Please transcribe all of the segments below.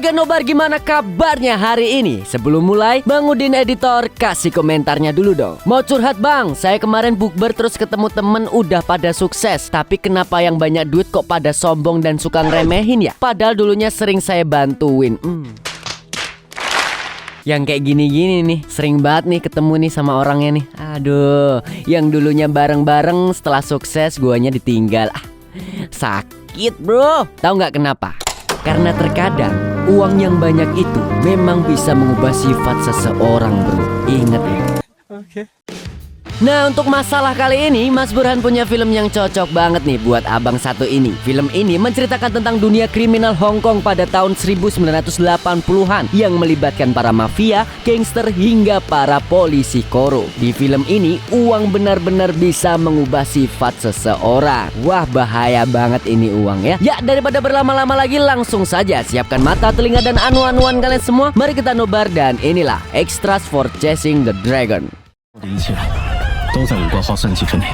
Warga Nobar, gimana kabarnya hari ini? Sebelum mulai, Bang Udin editor kasih komentarnya dulu dong. Mau curhat bang, saya kemarin bukber terus ketemu temen udah pada sukses, tapi kenapa yang banyak duit kok pada sombong dan suka ngeremehin ya? Padahal dulunya sering saya bantuin. Yang kayak gini-gini nih, sering banget nih ketemu nih sama orangnya nih. Aduh, yang dulunya bareng-bareng setelah sukses guanya ditinggal. Sakit bro. Tahu nggak kenapa? Karena terkadang uang yang banyak itu memang bisa mengubah sifat seseorang bro. Ingat ya. Oke. Nah, untuk masalah kali ini, Mas Burhan punya film yang cocok banget nih buat abang satu ini. Film ini menceritakan tentang dunia kriminal Hong Kong pada tahun 1980-an yang melibatkan para mafia, gangster, hingga para polisi korup. Di film ini, uang benar-benar bisa mengubah sifat seseorang. Wah, bahaya banget ini uang ya. Ya, daripada berlama-lama lagi, langsung saja siapkan mata, telinga, dan anu-anuan kalian semua. Mari kita nobar dan inilah Extras for Chasing the Dragon. 都在5个号3级之内。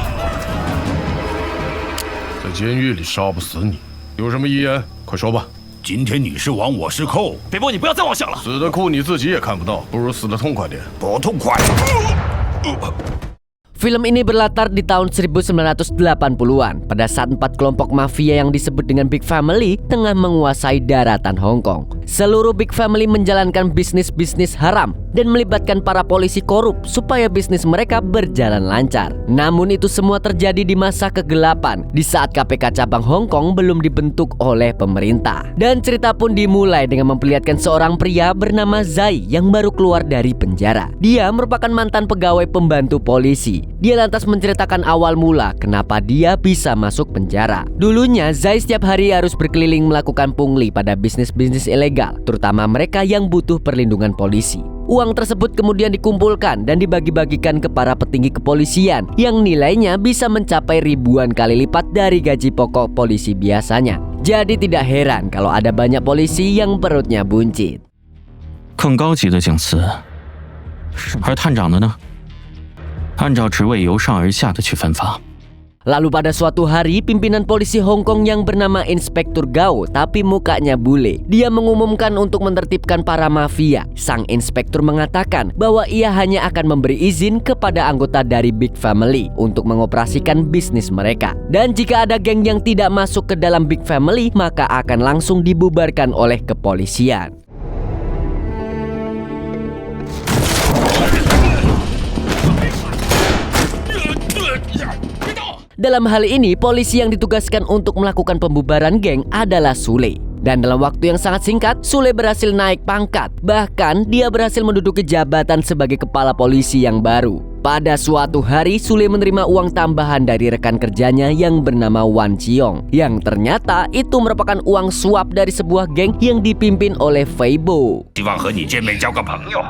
在监狱里杀不死你，有什么遗言？快说吧。今天你是王，我是寇。北波，你不要再妄想了。死的酷你自己也看不到，不如死的痛快点。不痛快。 Film ini berlatar di tahun 1980-an pada saat 4 kelompok mafia yang disebut dengan Big Family tengah menguasai daratan Hong Kong. Seluruh Big Family menjalankan bisnis-bisnis haram dan melibatkan para polisi korup supaya bisnis mereka berjalan lancar. Namun itu semua terjadi di masa kegelapan di saat KPK cabang Hong Kong belum dibentuk oleh pemerintah. Dan cerita pun dimulai dengan memperlihatkan seorang pria bernama Zai yang baru keluar dari penjara. Dia merupakan mantan pegawai pembantu polisi. Dia lantas menceritakan awal mula kenapa dia bisa masuk penjara. Dulunya Zai setiap hari harus berkeliling melakukan pungli pada bisnis-bisnis ilegal, terutama mereka yang butuh perlindungan polisi. Uang tersebut kemudian dikumpulkan dan dibagi-bagikan ke para petinggi kepolisian yang nilainya bisa mencapai ribuan kali lipat dari gaji pokok polisi biasanya. Jadi tidak heran kalau ada banyak polisi yang perutnya buncit. 更高级的警司，而探长的呢？ 按照职位由上而下的去分发。 Lalu pada suatu hari, pimpinan polisi Hong Kong yang bernama Inspektur Gao, tapi mukanya bule, dia mengumumkan untuk menertibkan para mafia. Sang inspektur mengatakan bahwa ia hanya akan memberi izin kepada anggota dari Big Family untuk mengoperasikan bisnis mereka. Dan jika ada geng yang tidak masuk ke dalam Big Family, maka akan langsung dibubarkan oleh kepolisian. Dalam hal ini, polisi yang ditugaskan untuk melakukan pembubaran geng adalah Sule. Dan dalam waktu yang sangat singkat, Sule berhasil naik pangkat. Bahkan, dia berhasil menduduki jabatan sebagai kepala polisi yang baru. Pada suatu hari, Sule menerima uang tambahan dari rekan kerjanya yang bernama Wan Chiong. Yang ternyata itu merupakan uang suap dari sebuah geng yang dipimpin oleh Fei Bo. 希望和你见面交个朋友。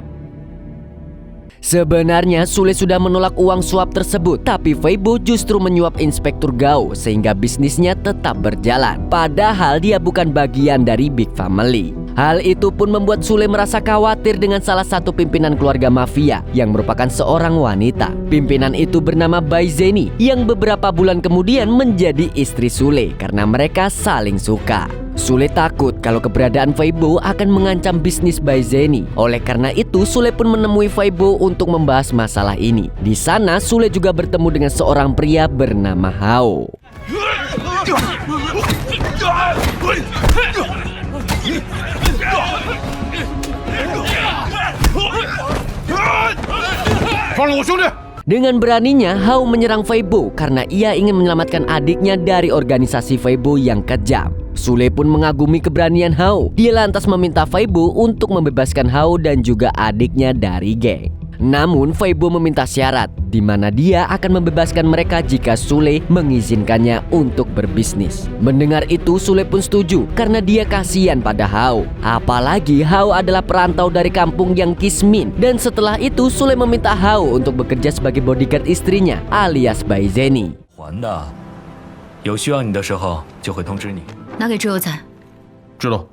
Sebenarnya Sule sudah menolak uang suap tersebut, tapi Fei Bo justru menyuap Inspektur Gao sehingga bisnisnya tetap berjalan. Padahal dia bukan bagian dari Big Family. Hal itu pun membuat Sule merasa khawatir dengan salah satu pimpinan keluarga mafia yang merupakan seorang wanita. Pimpinan itu bernama Bai Zeni yang beberapa bulan kemudian menjadi istri Sule karena mereka saling suka. Sule takut kalau keberadaan Fei Bo akan mengancam bisnis Bai Zeni. Oleh karena itu, Sule pun menemui Fei Bo untuk membahas masalah ini. Di sana, Sule juga bertemu dengan seorang pria bernama Hao. Dengan beraninya, Hao menyerang Fei Bo karena ia ingin menyelamatkan adiknya dari organisasi Fei Bo yang kejam. Sule pun mengagumi keberanian Hao. Dia lantas meminta Fei Bo untuk membebaskan Hao dan juga adiknya dari geng. Namun Fei Bo meminta syarat di mana dia akan membebaskan mereka jika Sule mengizinkannya untuk berbisnis. Mendengar itu, Sule pun setuju karena dia kasihan pada Hao. Apalagi Hao adalah perantau dari kampung yang kismin. Dan setelah itu, Sule meminta Hao untuk bekerja sebagai bodyguard istrinya alias Bai Zeni. 还的，有需要你的时候就会通知你。 拿给挚友仔。知道。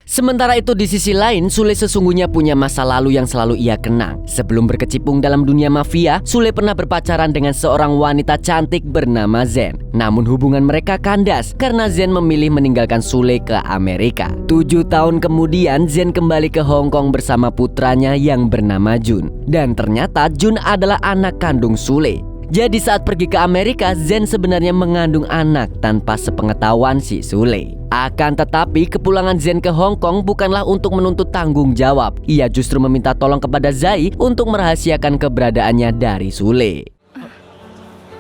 Sementara itu di sisi lain, Sule sesungguhnya punya masa lalu yang selalu ia kenang. Sebelum berkecimpung dalam dunia mafia, Sule pernah berpacaran dengan seorang wanita cantik bernama Zen. Namun hubungan mereka kandas karena Zen memilih meninggalkan Sule ke Amerika. 7 tahun kemudian, Zen kembali ke Hong Kong bersama putranya yang bernama Jun. Dan ternyata Jun adalah anak kandung Sule. Jadi saat pergi ke Amerika, Zen sebenarnya mengandung anak tanpa sepengetahuan si Sule. Akan tetapi kepulangan Zen ke Hong Kong bukanlah untuk menuntut tanggung jawab. Ia justru meminta tolong kepada Zai untuk merahasiakan keberadaannya dari Sule.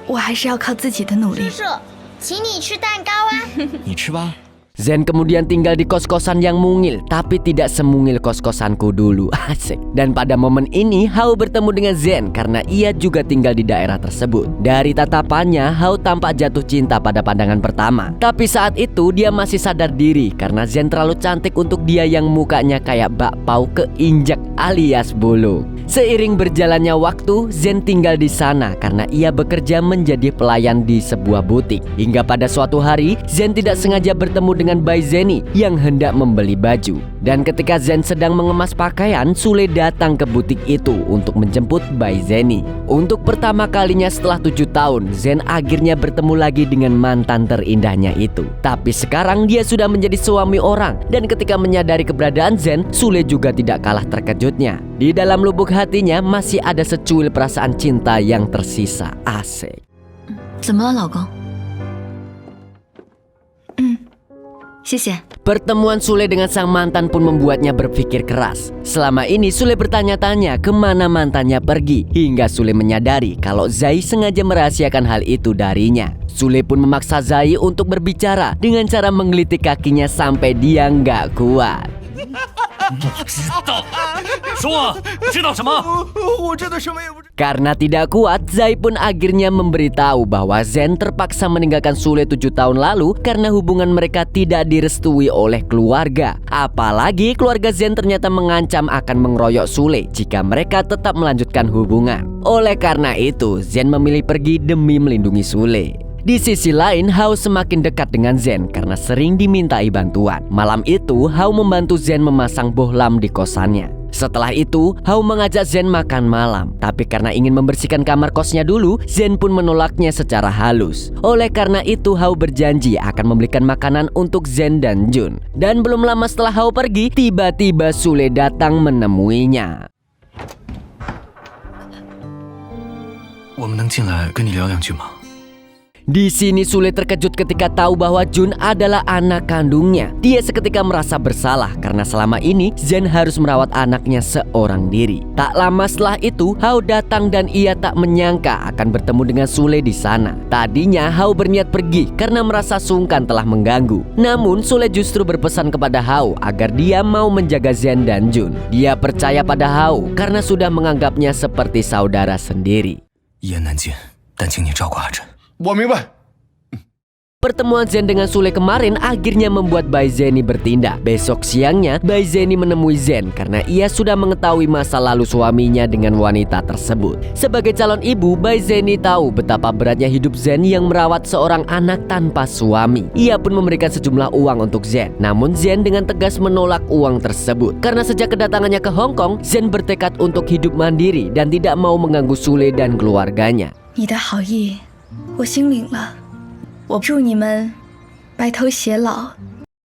我还是要靠自己的努力。叔叔，请你吃蛋糕啊！你吃吧。 Zen kemudian tinggal di kos-kosan yang mungil, tapi tidak semungil kos-kosanku dulu. Asik. Dan pada momen ini, Hao bertemu dengan Zen karena ia juga tinggal di daerah tersebut. Dari tatapannya, Hao tampak jatuh cinta pada pandangan pertama. Tapi saat itu dia masih sadar diri karena Zen terlalu cantik untuk dia yang mukanya kayak bakpao keinjak alias bulu. Seiring berjalannya waktu, Zen tinggal di sana karena ia bekerja menjadi pelayan di sebuah butik. Hingga pada suatu hari, Zen tidak sengaja bertemu dengan Bai Zeni yang hendak membeli baju. Dan ketika Zen sedang mengemas pakaian, Sule datang ke butik itu untuk menjemput Bai Zeni. Untuk pertama kalinya setelah 7 tahun, Zen akhirnya bertemu lagi dengan mantan terindahnya itu. Tapi sekarang dia sudah menjadi suami orang. Dan ketika menyadari keberadaan Zen, Sule juga tidak kalah terkejutnya. Di dalam lubuk hatinya masih ada secuil perasaan cinta yang tersisa. Asik. 怎么了，老公？谢谢。 Pertemuan Sule dengan sang mantan pun membuatnya berpikir keras. Selama ini Sule bertanya-tanya kemana mantannya pergi, hingga Sule menyadari kalau Zai sengaja merahasiakan hal itu darinya. Sule pun memaksa Zai untuk berbicara dengan cara menggelitik kakinya sampai dia nggak kuat. 说，知道什么？ Karena tidak kuat, Zai pun akhirnya memberitahu bahwa Zen terpaksa meninggalkan Sule 7 tahun lalu karena hubungan mereka tidak direstui oleh keluarga. Apalagi keluarga Zen ternyata mengancam akan mengeroyok Sule jika mereka tetap melanjutkan hubungan. Oleh karena itu, Zen memilih pergi demi melindungi Sule. Di sisi lain, Hao semakin dekat dengan Zen karena sering dimintai bantuan. Malam itu, Hao membantu Zen memasang bohlam di kosannya. Setelah itu, Hao mengajak Zen makan malam. Tapi karena ingin membersihkan kamar kosnya dulu, Zen pun menolaknya secara halus. Oleh karena itu, Hao berjanji akan membelikan makanan untuk Zen dan Jun. Dan belum lama setelah Hao pergi, tiba-tiba Sule datang menemuinya. 我们能进来跟你聊两句吗？ Di sini Sule terkejut ketika tahu bahwa Jun adalah anak kandungnya. Dia seketika merasa bersalah karena selama ini Zen harus merawat anaknya seorang diri. Tak lama setelah itu, Hao datang dan ia tak menyangka akan bertemu dengan Sule di sana. Tadinya Hao berniat pergi karena merasa sungkan telah mengganggu. Namun Sule justru berpesan kepada Hao agar dia mau menjaga Zen dan Jun. Dia percaya pada Hao karena sudah menganggapnya seperti saudara sendiri. 一言难尽，但请你照顾阿珍。 我明白。 Pertemuan Zen dengan Sule kemarin akhirnya membuat Bai Zeni bertindak. Besok siangnya, Bai Zeni menemui Zen karena ia sudah mengetahui masa lalu suaminya dengan wanita tersebut. Sebagai calon ibu, Bai Zeni tahu betapa beratnya hidup Zen yang merawat seorang anak tanpa suami. Ia pun memberikan sejumlah uang untuk Zen. Namun Zen dengan tegas menolak uang tersebut. Karena sejak kedatangannya ke Hong Kong, Zen bertekad untuk hidup mandiri dan tidak mau mengganggu Sule dan keluarganya. 你的好意，我心领了。我祝你们白头偕老。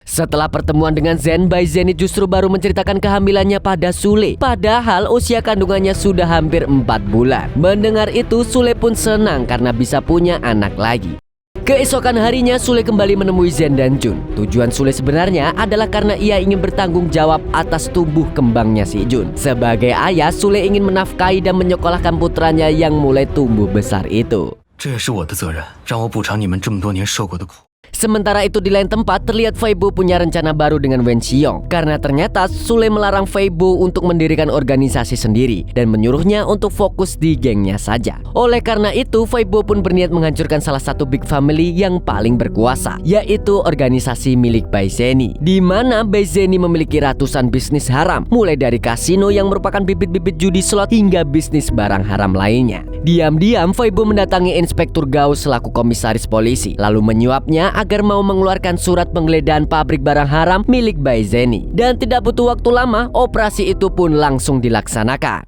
Setelah pertemuan dengan Zen, Bai Zeni justru baru menceritakan kehamilannya pada Sule. Padahal usia kandungannya sudah hampir 4 bulan. Mendengar itu, Sule pun senang karena bisa punya anak lagi. Keesokan harinya, Sule kembali menemui Zen dan Jun. Tujuan Sule sebenarnya adalah karena ia ingin bertanggung jawab atas tumbuh kembangnya si Jun. Sebagai ayah, Sule ingin menafkahi dan menyekolahkan putranya yang mulai tumbuh besar itu. 这也是我的责任，让我补偿你们这么多年受过的苦。 Sementara itu di lain tempat terlihat Feibo punya rencana baru dengan Wen Xiong. Karena ternyata Sule melarang Feibo untuk mendirikan organisasi sendiri dan menyuruhnya untuk fokus di gengnya saja. Oleh karena itu Feibo pun berniat menghancurkan salah satu big family yang paling berkuasa, yaitu organisasi milik Bai Zeni. Di mana Bai Zeni memiliki ratusan bisnis haram, mulai dari kasino yang merupakan bibit-bibit judi slot hingga bisnis barang haram lainnya. Diam-diam Feibo mendatangi Inspektur Gao selaku komisaris polisi, lalu menyuapnya agar agar mau mengeluarkan surat penggeledahan pabrik barang haram milik Bai Zeni. Dan tidak butuh waktu lama, operasi itu pun langsung dilaksanakan.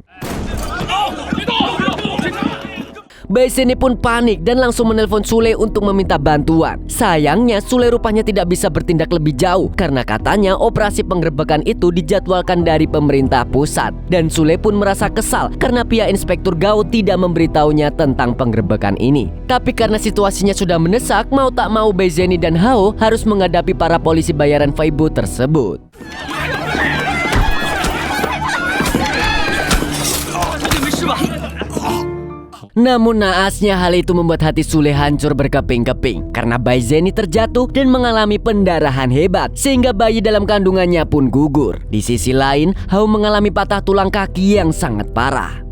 Bai Zeni pun panik dan langsung menelpon Sule untuk meminta bantuan. Sayangnya Sule rupanya tidak bisa bertindak lebih jauh karena katanya operasi penggerebekan itu dijadwalkan dari pemerintah pusat. Dan Sule pun merasa kesal karena pihak Inspektur Gao tidak memberitahunya tentang penggerebekan ini. Tapi karena situasinya sudah mendesak, mau tak mau Bai Zeni dan Hao harus menghadapi para polisi bayaran Feibo tersebut. Namun naasnya hal itu membuat hati Sule hancur berkeping-keping karena Bai Zeni terjatuh dan mengalami pendarahan hebat sehingga bayi dalam kandungannya pun gugur. Di sisi lain, Hao mengalami patah tulang kaki yang sangat parah.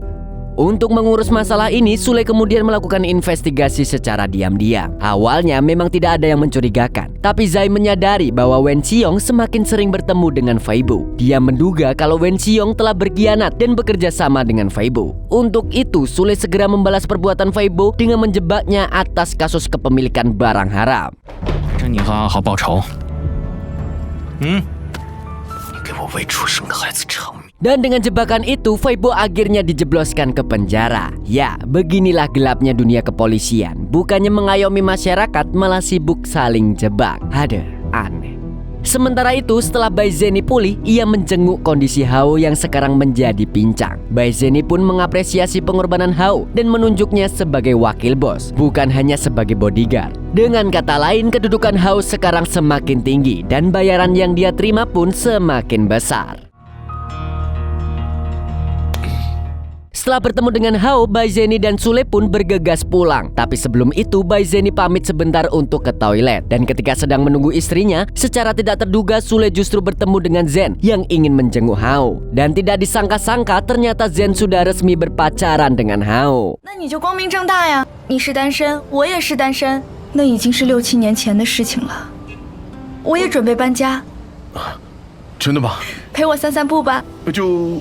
Untuk mengurus masalah ini, Sule kemudian melakukan investigasi secara diam-diam. Awalnya memang tidak ada yang mencurigakan, tapi Zai menyadari bahwa Wen Xiong semakin sering bertemu dengan Feibo. Dia menduga kalau Wen Xiong telah berkhianat dan bekerja sama dengan Feibo. Untuk itu, Sule segera membalas perbuatan Feibo dengan menjebaknya atas kasus kepemilikan barang haram. 真你和阿豪报仇。你给我未出生的孩子偿命。 Dan dengan jebakan itu, Feibo akhirnya dijebloskan ke penjara. Ya, beginilah gelapnya dunia kepolisian. Bukannya mengayomi masyarakat, malah sibuk saling jebak. Aduh, aneh. Sementara itu, setelah Bai Zeni pulih, ia menjenguk kondisi Hao yang sekarang menjadi pincang. Bai Zeni pun mengapresiasi pengorbanan Hao dan menunjuknya sebagai wakil bos, bukan hanya sebagai bodyguard. Dengan kata lain, kedudukan Hao sekarang semakin tinggi dan bayaran yang dia terima pun semakin besar. Setelah bertemu dengan Hao, Bai Zeni dan Sule pun bergegas pulang. Tapi sebelum itu, Bai Zeni pamit sebentar untuk ke toilet. Dan ketika sedang menunggu istrinya, secara tidak terduga Sule justru bertemu dengan Zen yang ingin menjenguk Hao. Dan tidak disangka-sangka, ternyata Zen sudah resmi berpacaran dengan Hao. 那你就光明正大呀！你是单身，我也是单身，那已经是6、7年前的事情了。我也准备搬家，真的吗？陪我散散步吧。就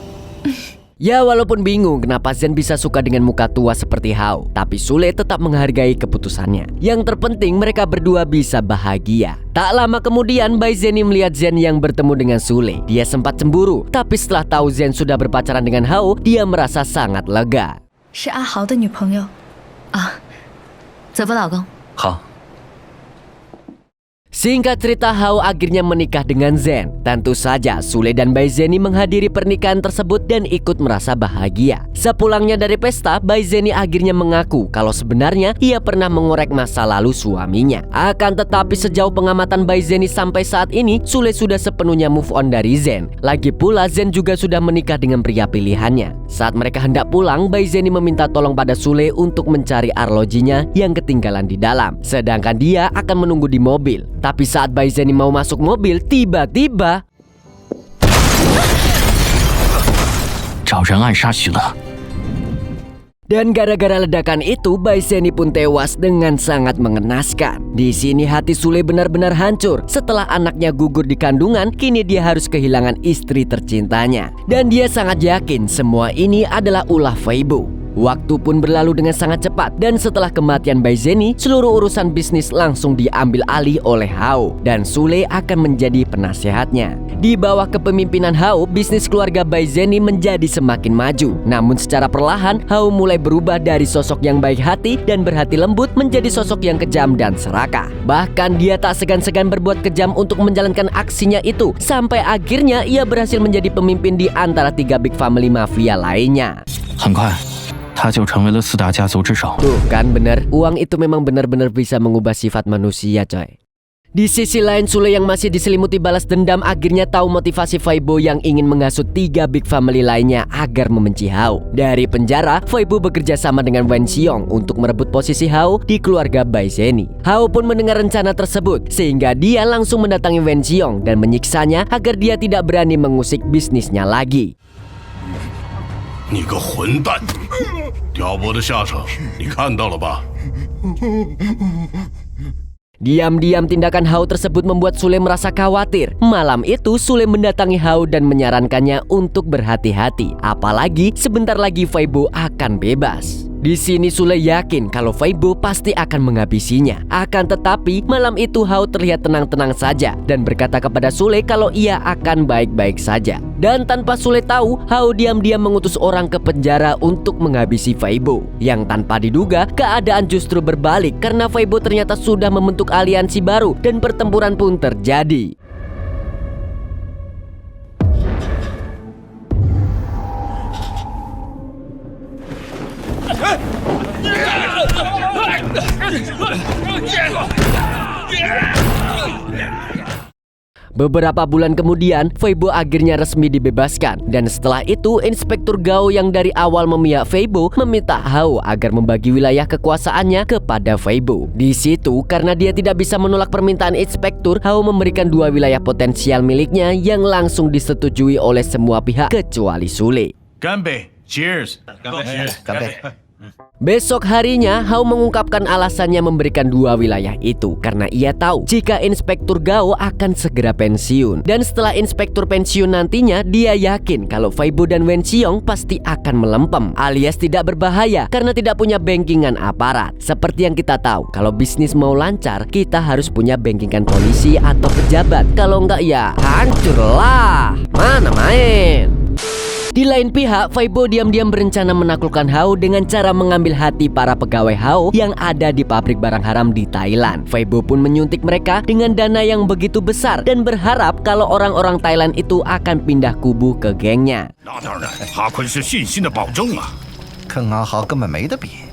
Ya, walaupun bingung kenapa Zen bisa suka dengan muka tua seperti Hao, tapi Sule tetap menghargai keputusannya. Yang terpenting mereka berdua bisa bahagia. Tak lama kemudian, Bai Zeni melihat Zen yang bertemu dengan Sule. Dia sempat cemburu, tapi setelah tahu Zen sudah berpacaran dengan Hao, dia merasa sangat lega. 是阿豪的女朋友啊，泽夫老公。好。 Singkat cerita, Hao akhirnya menikah dengan Zen. Tentu saja Sule dan Bai Zeni menghadiri pernikahan tersebut dan ikut merasa bahagia. Sepulangnya dari pesta, Bai Zeni akhirnya mengaku kalau sebenarnya ia pernah mengorek masa lalu suaminya. Akan tetapi sejauh pengamatan Bai Zeni sampai saat ini, Sule sudah sepenuhnya move on dari Zen. Lagi pula Zen juga sudah menikah dengan pria pilihannya. Saat mereka hendak pulang, Bai Zeni meminta tolong pada Sule untuk mencari arlojinya yang ketinggalan di dalam. Sedangkan dia akan menunggu di mobil. Tapi saat Bai Zeni mau masuk mobil, tiba-tiba 找人暗杀许乐。 dan gara-gara ledakan itu, Bai Zeni pun tewas dengan sangat mengenaskan. Di sini hati Sule benar-benar hancur. Setelah anaknya gugur di kandungan, kini dia harus kehilangan istri tercintanya. Dan dia sangat yakin semua ini adalah ulah Feibo. Waktu pun berlalu dengan sangat cepat, dan setelah kematian Bai Zeni, seluruh urusan bisnis langsung diambil alih oleh Hao, dan Sule akan menjadi penasehatnya. Di bawah kepemimpinan Hao, bisnis keluarga Bai Zeni menjadi semakin maju. Namun secara perlahan, Hao mulai berubah dari sosok yang baik hati dan berhati lembut menjadi sosok yang kejam dan serakah. Bahkan dia tak segan-segan berbuat kejam untuk menjalankan aksinya itu, sampai akhirnya ia berhasil menjadi pemimpin di antara 3 big family mafia lainnya. 很快，他就成为了4大家族之首。 Tuh kan bener, uang itu memang benar-benar bisa mengubah sifat manusia, coy. Di sisi lain, Sule yang masih diselimuti balas dendam akhirnya tahu motivasi Feibo yang ingin menghasut 3 big family lainnya agar membenci Hao. Dari penjara, Feibo bekerja sama dengan Wen Xiong untuk merebut posisi Hao di keluarga Bai Zeni. Hao pun mendengar rencana tersebut, sehingga dia langsung mendatangi Wen Xiong dan menyiksanya agar dia tidak berani mengusik bisnisnya lagi. 你个混蛋！挑拨的下场你看到了吧？ Diam-diam tindakan Hao tersebut membuat Sule merasa khawatir. Malam itu Sule mendatangi Hao dan menyarankannya untuk berhati-hati. Apalagi sebentar lagi Feibo akan bebas. Di sini Sule yakin kalau Weibo pasti akan menghabisinya. Akan tetapi malam itu Hao terlihat tenang-tenang saja dan berkata kepada Sule kalau ia akan baik-baik saja. Dan tanpa Sule tahu, Hao diam-diam mengutus orang ke penjara untuk menghabisi Weibo. Yang tanpa diduga, keadaan justru berbalik karena Weibo ternyata sudah membentuk aliansi baru dan pertempuran pun terjadi. Beberapa bulan kemudian, Weibo akhirnya resmi dibebaskan. Dan setelah itu, Inspektur Gao yang dari awal memihak Weibo meminta Hao agar membagi wilayah kekuasaannya kepada Weibo. Di situ, karena dia tidak bisa menolak permintaan Inspektur, Hao memberikan 2 wilayah potensial miliknya yang langsung disetujui oleh semua pihak kecuali Sule. 干杯 ，Cheers！ 干杯！ Besok harinya, Hao mengungkapkan alasannya memberikan 2 wilayah itu karena ia tahu jika Inspektur Gao akan segera pensiun. Dan setelah Inspektur pensiun nantinya, dia yakin kalau Weibo dan Wen Xiong pasti akan melempem alias tidak berbahaya karena tidak punya backingan aparat. Seperti yang kita tahu, kalau bisnis mau lancar, kita harus punya backingan polisi atau pejabat. Kalau enggak ya hancurlah. Mana main. Di lain pihak, Weibo diam-diam berencana menaklukkan Hao dengan cara mengambil hati para pegawai Hao yang ada di pabrik barang haram di Thailand. Weibo pun menyuntik mereka dengan dana yang begitu besar dan berharap kalau orang-orang Thailand itu akan pindah kubu ke gengnya. 那当然，哈坤是信心的保证啊。 跟阿豪根本没得比。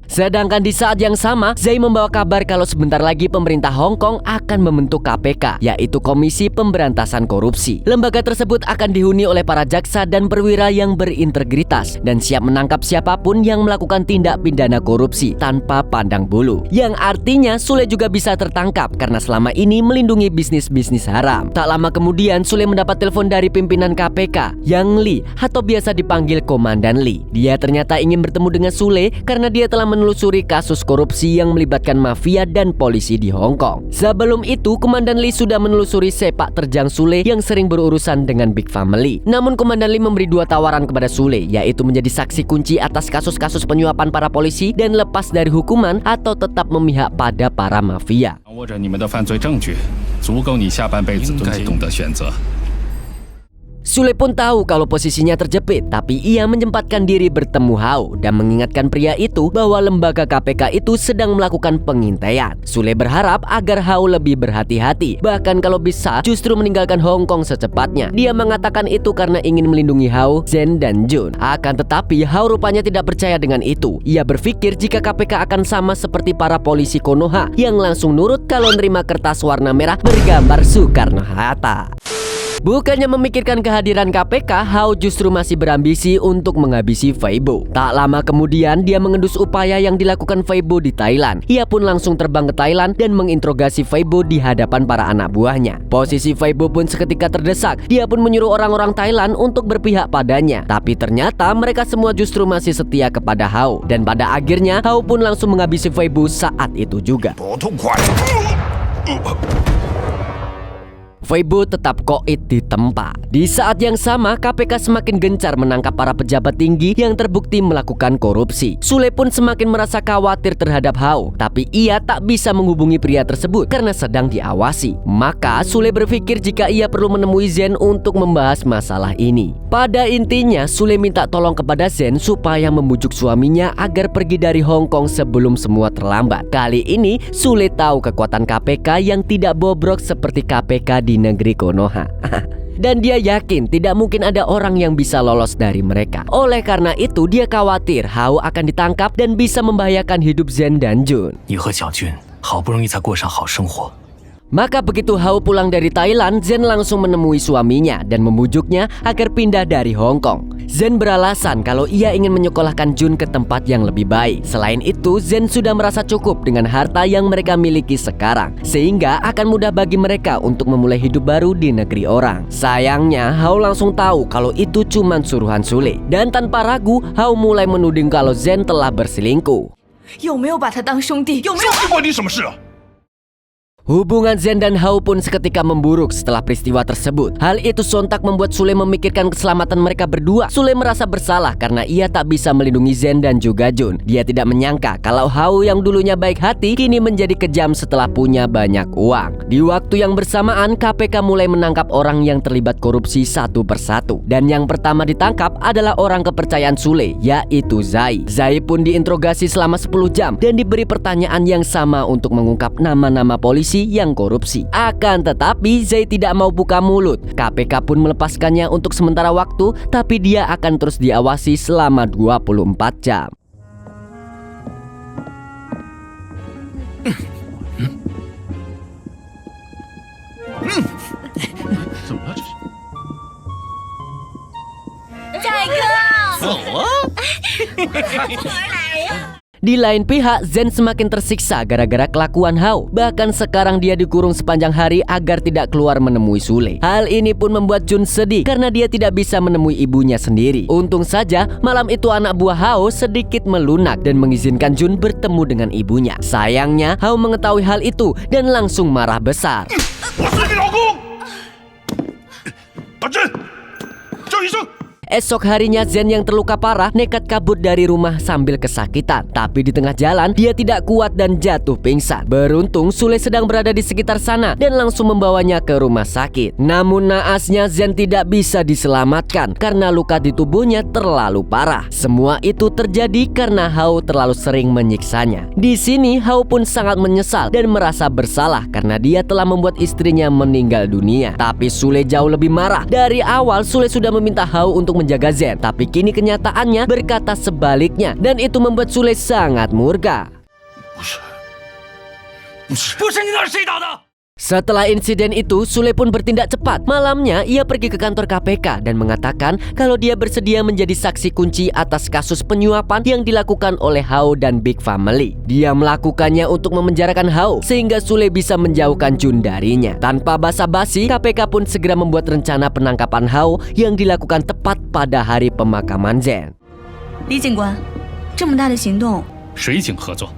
Sedangkan di saat yang sama, Zai membawa kabar kalau sebentar lagi pemerintah Hong Kong akan membentuk KPK, yaitu Komisi Pemberantasan Korupsi. Lembaga tersebut akan dihuni oleh para jaksa dan perwira yang berintegritas dan siap menangkap siapapun yang melakukan tindak pidana korupsi tanpa pandang bulu. Yang artinya Sule juga bisa tertangkap karena selama ini melindungi bisnis-bisnis haram. Tak lama kemudian Sule mendapat telepon dari pimpinan KPK, Yang Li atau biasa dipanggil Komandan Li. Dia ternyata ingin bertemu dengan Sule karena dia telah menelusuri kasus korupsi yang melibatkan mafia dan polisi di Hong Kong. Sebelum itu, Komandan Li sudah menelusuri sepak terjang Sule yang sering berurusan dengan Big Family. Namun Komandan Li memberi 2 tawaran kepada Sule, yaitu menjadi saksi kunci atas kasus-kasus penyuapan para polisi dan lepas dari hukuman atau tetap memihak pada para mafia. 掌握着你们的犯罪证据，足够你下半辈子该懂得选择。 Sule pun tahu kalau posisinya terjepit, tapi ia menyempatkan diri bertemu Hao dan mengingatkan pria itu bahwa lembaga KPK itu sedang melakukan pengintaian. Sule berharap agar Hao lebih berhati-hati, bahkan kalau bisa justru meninggalkan Hong Kong secepatnya. Dia mengatakan itu karena ingin melindungi Hao, Zen, dan Jun. Akan tetapi Hao rupanya tidak percaya dengan itu. Ia berpikir jika KPK akan sama seperti para polisi Konoha yang langsung nurut kalau nerima kertas warna merah bergambar Soekarno-Hatta. Bukannya memikirkan kehadiran KPK, Hao justru masih berambisi untuk menghabisi Weibo. Tak lama kemudian, dia mengendus upaya yang dilakukan Weibo di Thailand. Ia pun langsung terbang ke Thailand dan menginterogasi Weibo di hadapan para anak buahnya. Posisi Weibo pun seketika terdesak. Dia pun menyuruh orang-orang Thailand untuk berpihak padanya. Tapi ternyata mereka semua justru masih setia kepada Hao. Dan pada akhirnya, Hao pun langsung menghabisi Weibo saat itu juga. 多痛快！ Weibo tetap koit di tempat. Di saat yang sama, KPK semakin gencar menangkap para pejabat tinggi yang terbukti melakukan korupsi. Sule pun semakin merasa khawatir terhadap Hao, tapi ia tak bisa menghubungi pria tersebut karena sedang diawasi. Maka Sule berpikir jika ia perlu menemui Zen untuk membahas masalah ini. Pada intinya, Sule minta tolong kepada Zen supaya membujuk suaminya agar pergi dari Hong Kong sebelum semua terlambat. Kali ini, Sule tahu kekuatan KPK yang tidak bobrok seperti KPK di negeri Konoha. Dan dia yakin tidak mungkin ada orang yang bisa lolos dari mereka. Oleh karena itu, dia khawatir Hao akan ditangkap dan bisa membahayakan hidup Zen dan Jun. 你和小俊好不容易才过上好生活， Maka begitu Hao pulang dari Thailand, Zen langsung menemui suaminya dan membujuknya agar pindah dari Hong Kong. Zen beralasan kalau ia ingin menyekolahkan Jun ke tempat yang lebih baik. Selain itu, Zen sudah merasa cukup dengan harta yang mereka miliki sekarang, sehingga akan mudah bagi mereka untuk memulai hidup baru di negeri orang. Sayangnya, Hao langsung tahu kalau itu cuma suruhan Sule. Dan tanpa ragu, Hao mulai menuding kalau Zen telah berselingkuh. 有没有把他当兄弟？有没有？ 这关你什么事啊？ Hubungan Zen dan Hao pun seketika memburuk setelah peristiwa tersebut. Hal itu sontak membuat Sule memikirkan keselamatan mereka berdua. Sule merasa bersalah karena ia tak bisa melindungi Zen dan juga Jun. Dia tidak menyangka kalau Hao yang dulunya baik hati kini menjadi kejam setelah punya banyak uang. Di waktu yang bersamaan, KPK mulai menangkap orang yang terlibat korupsi satu persatu. Dan yang pertama ditangkap adalah orang kepercayaan Sule, yaitu Zai. Zai pun diinterogasi selama 10 jam dan diberi pertanyaan yang sama untuk mengungkap nama-nama polisi yang korupsi. Akan tetapi Zai tidak mau buka mulut. KPK pun melepaskannya untuk sementara waktu, tapi dia akan terus diawasi selama 24 jam. Di lain pihak, Zen semakin tersiksa gara-gara kelakuan Hao. Bahkan sekarang dia dikurung sepanjang hari agar tidak keluar menemui Sule. Hal ini pun membuat Jun sedih karena dia tidak bisa menemui ibunya sendiri. Untung saja malam itu anak buah Hao sedikit melunak dan mengizinkan Jun bertemu dengan ibunya. Sayangnya Hao mengetahui hal itu dan langsung marah besar. Esok harinya Zen yang terluka parah nekat kabur dari rumah sambil kesakitan. Tapi di tengah jalan dia tidak kuat dan jatuh pingsan. Beruntung Sule sedang berada di sekitar sana dan langsung membawanya ke rumah sakit. Namun naasnya Zen tidak bisa diselamatkan karena luka di tubuhnya terlalu parah. Semua itu terjadi karena Hao terlalu sering menyiksanya. Di sini Hao pun sangat menyesal dan merasa bersalah karena dia telah membuat istrinya meninggal dunia. Tapi Sule jauh lebih marah. Dari awal Sule sudah meminta Hao untuk menjaga Zen, tapi kini kenyataannya berkata sebaliknya dan itu membuat Sule sangat murka. Setelah insiden itu, Sule pun bertindak cepat. Malamnya, ia pergi ke kantor KPK dan mengatakan kalau dia bersedia menjadi saksi kunci atas kasus penyuapan yang dilakukan oleh Hao dan Big Family. Dia melakukannya untuk memenjarakan Hao, sehingga Sule bisa menjauhkan Jun darinya. Tanpa basa-basi, KPK pun segera membuat rencana penangkapan Hao yang dilakukan tepat pada hari pemakaman Zen. 李警官，这么大的行动， 水警合作。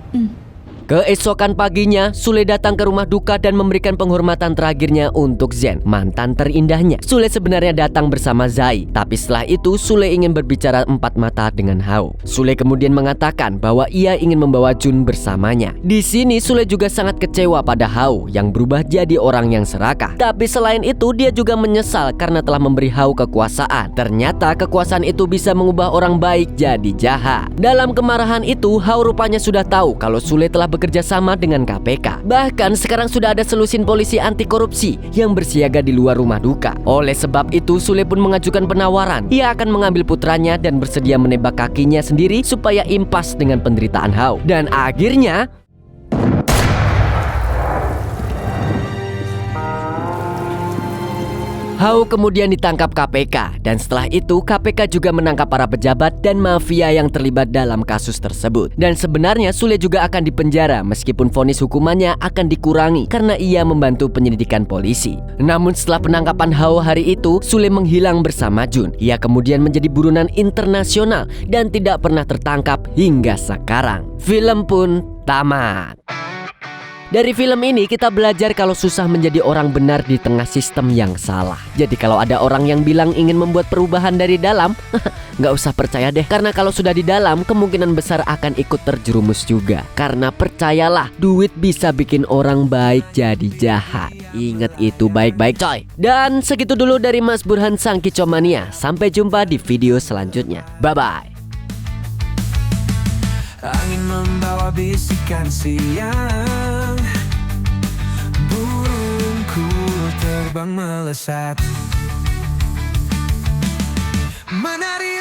Keesokan paginya, Sule datang ke rumah duka dan memberikan penghormatan terakhirnya untuk Zen, mantan terindahnya. Sule sebenarnya datang bersama Zai, tapi setelah itu Sule ingin berbicara empat mata dengan Hao. Sule kemudian mengatakan bahwa ia ingin membawa Jun bersamanya. Di sini Sule juga sangat kecewa pada Hao yang berubah jadi orang yang serakah. Tapi selain itu dia juga menyesal karena telah memberi Hao kekuasaan. Ternyata kekuasaan itu bisa mengubah orang baik jadi jahat. Dalam kemarahan itu, Hao rupanya sudah tahu kalau Sule telah bekerja sama dengan KPK. Bahkan sekarang sudah ada selusin polisi anti korupsi yang bersiaga di luar rumah duka. Oleh sebab itu Sule pun mengajukan penawaran. Ia akan mengambil putranya dan bersedia menembak kakinya sendiri supaya impas dengan penderitaan Hao. Dan akhirnya Hao kemudian ditangkap KPK dan setelah itu KPK juga menangkap para pejabat dan mafia yang terlibat dalam kasus tersebut. Dan sebenarnya Sule juga akan dipenjara meskipun vonis hukumannya akan dikurangi karena ia membantu penyelidikan polisi. Namun setelah penangkapan Hao hari itu, Sule menghilang bersama Jun. Ia kemudian menjadi buronan internasional dan tidak pernah tertangkap hingga sekarang. Film pun tamat. Dari film ini kita belajar kalau susah menjadi orang benar di tengah sistem yang salah. Jadi kalau ada orang yang bilang ingin membuat perubahan dari dalam, nggak usah percaya deh. Karena kalau sudah di dalam, kemungkinan besar akan ikut terjerumus juga. Karena percayalah, duit bisa bikin orang baik jadi jahat. Ingat itu baik-baik coy. Dan segitu dulu dari Mas Burhan Sang Kicomania. Sampai jumpa di video selanjutnya. Bye-bye. Angin membawa bisikan siang, burungku terbang melesat, menari